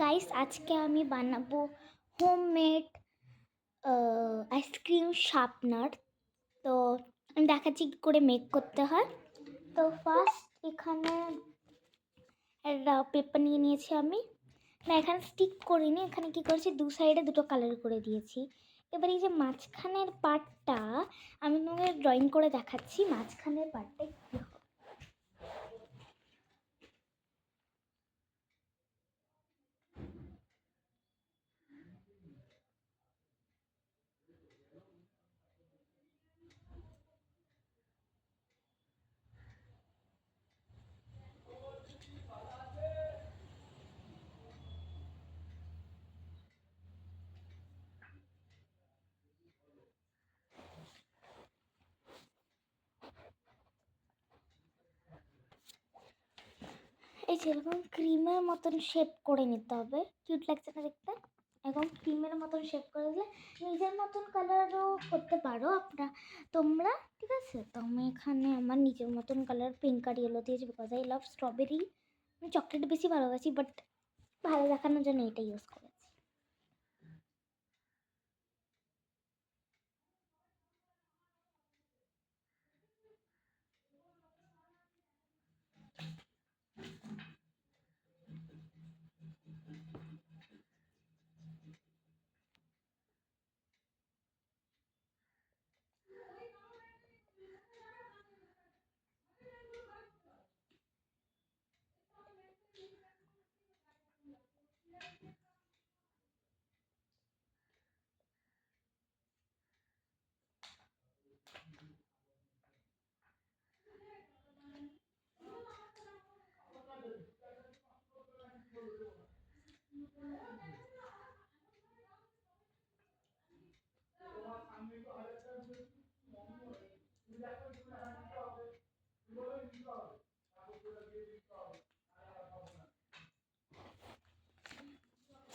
Guys, আজকে আমি বানাবো হোমমেড আইসক্রিম শার্পনার। তো আমি দেখাচ্ছি কী করে মেক করতে হয়। তো ফার্স্ট এখানে একটা পেপার নিয়ে নিয়েছি আমি। না, এখানে স্টিক করিনি, এখানে কি করেছি, দু সাইডে দুটো কালার করে দিয়েছি। এবার এই যে মাঝখানের পার্টটা আমি তোমাকে ড্রয়িং করে দেখাচ্ছি, মাঝখানের পার্টটা কী হবে। এই যেরকম ক্রিমের মতন শেপ করে নিতে হবে, কিউট লাগছে না দেখতে? এখন ক্রিমের মতন শেপ করে দিলে নিজের মতন কালারও করতে পারো তোমরা, ঠিক আছে? তো আমি এখানে আমার নিজের মতন কালার পিঙ্ক আর ইয়েলো দিয়েছি, বিকজ আই লাভ স্ট্রবেরি। আমি চকলেট বেশি ভালোবাসি, বাট ভালো দেখানোর জন্য এটা ইউজ করেছি।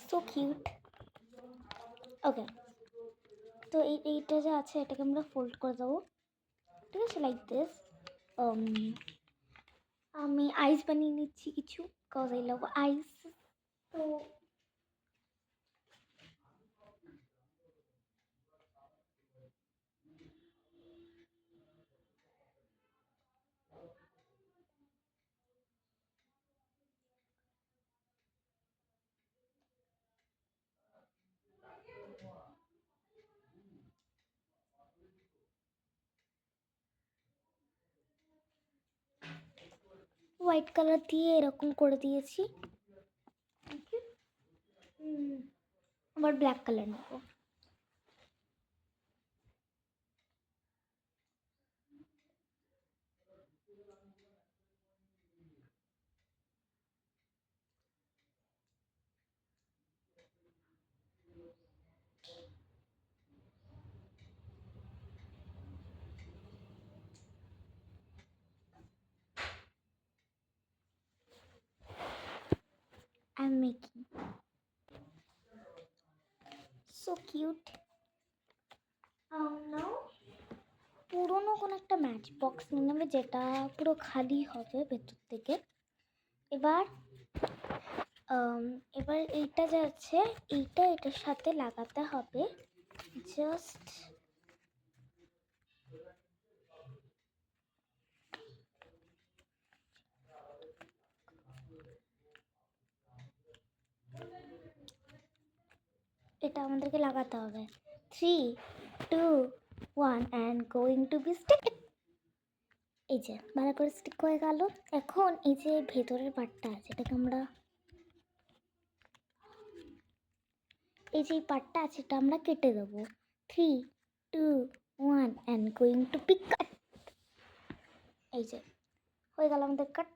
So cute. ওকে, তো এইটা যে আছে এটাকে আমরা ফোল্ড করে দেবো, ঠিক আছে? Like this. আমি আইস বানিয়ে নিচ্ছি কিছু, কজ আই লাভ আইস। তো হোয়াইট কালার দিয়ে এরকম করে দিয়েছি। আবার ব্ল্যাক কালার নেবো। I'm making so cute. Now পুরোনো কোনো একটা ম্যাচ বক্স নিয়ে নেবে, যেটা পুরো খালি হবে ভেতর থেকে। এবার এবার এইটা যে আছে এইটা এটার সাথে লাগাতে হবে। জাস্ট এটা আমাদেরকে লাগাতে হবে। 3, 2, 1 and going to be stick. এই যে ভালো করে স্টিক হয়ে গেল। এখন এই যে ভেতরের পার্টটা আছে এটাকে আমরা, এই যে পার্টটা আছে এটা আমরা কেটে দেবো। 3, 2, 1 অ্যান্ড গোয়িং টু পিক। এই যে হয়ে গেল আমাদের কাট।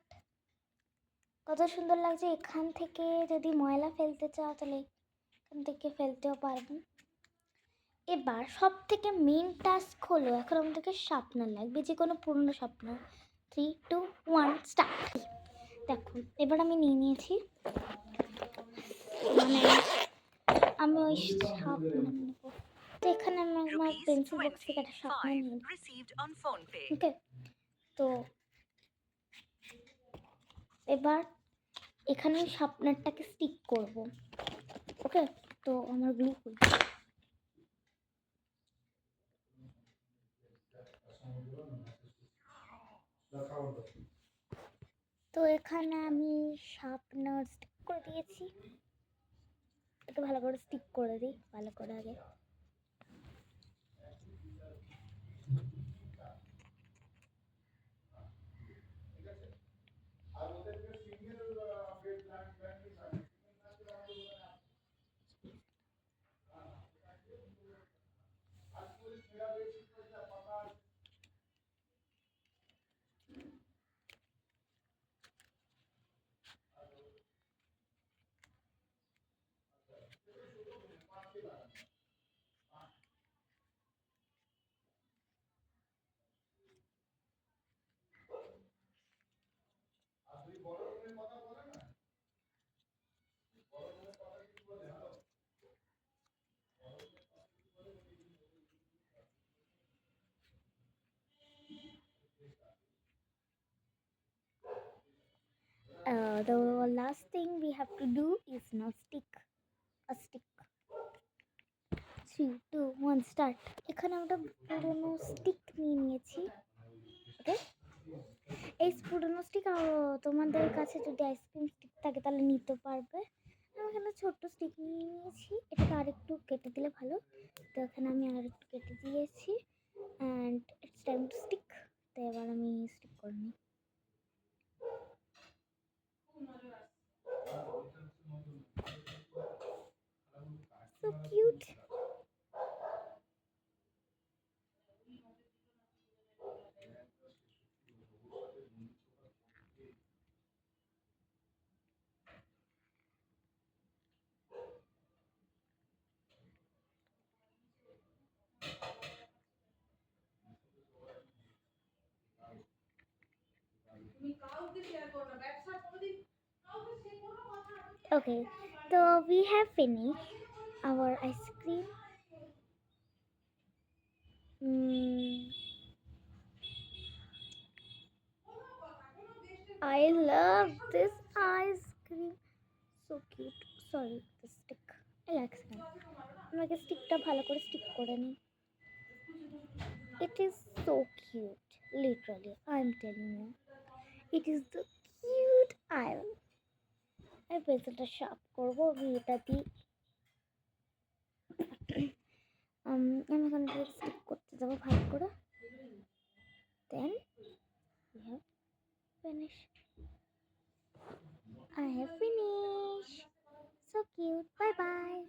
কত সুন্দর লাগছে। এখান থেকে যদি ময়লা ফেলতে চাও তাহলে এখান থেকে ফেলতেও পারবো। এবার সব থেকে মেন টাস্ক হলো, এখন আমাদেরকে শার্পনার লাগবে, যে কোনো পুরনো শার্পনার। 3, 2, 1 স্টার্ট। দেখো এবার আমি নিয়ে নিয়েছি, মানে আমি ওই শার্পনার নেব। তো এখানে আমি আমার পেন্সিল বক্স থেকে একটা শার্পনার নিয়ে ওকে। তো এবার এখানে শার্পনারটাকে স্টিক করব। ওকে, তো আমার গ্লু কই? তো এখানে আমি শার্পনার স্টিক করে দিয়েছি। একটু ভালো করে স্টিক করে দিই, ভালো করে আগে। The last thing we have to do is now stick a stick. 3, 2, 1, start. এখানে আমরা পুরোনো স্টিক নিয়ে নিয়েছি। ওকে, এই পুরোনো স্টিক তোমাদের কাছে যদি আইসক্রিম স্টিক থাকে তাহলে নিতে পারবে। আমি এখানে ছোট্ট স্টিক নিয়ে নিয়েছি, এটাকে আরেকটু কেটে দিলে ভালো। তো এখানে আমি আরেকটু কেটে দিয়েছি and it's time to stick. তো এবার আমি স্টিক করে নিই। So cute. Okay, so we have finished our ice cream. I love this ice cream. So cute. Sorry, the stick. I accident. আমাকে স্টিকটা ভালো করে স্টিক করে নিই। It is so cute. Literally, I'm telling you. It is the cute island. আমি পেন্সিলটা sharp করবো এটা দিয়ে। আমি এখান থেকে স্টিক করতে যাবো ভালো করে। Then we have finished. I have finished. So cute. Bye bye.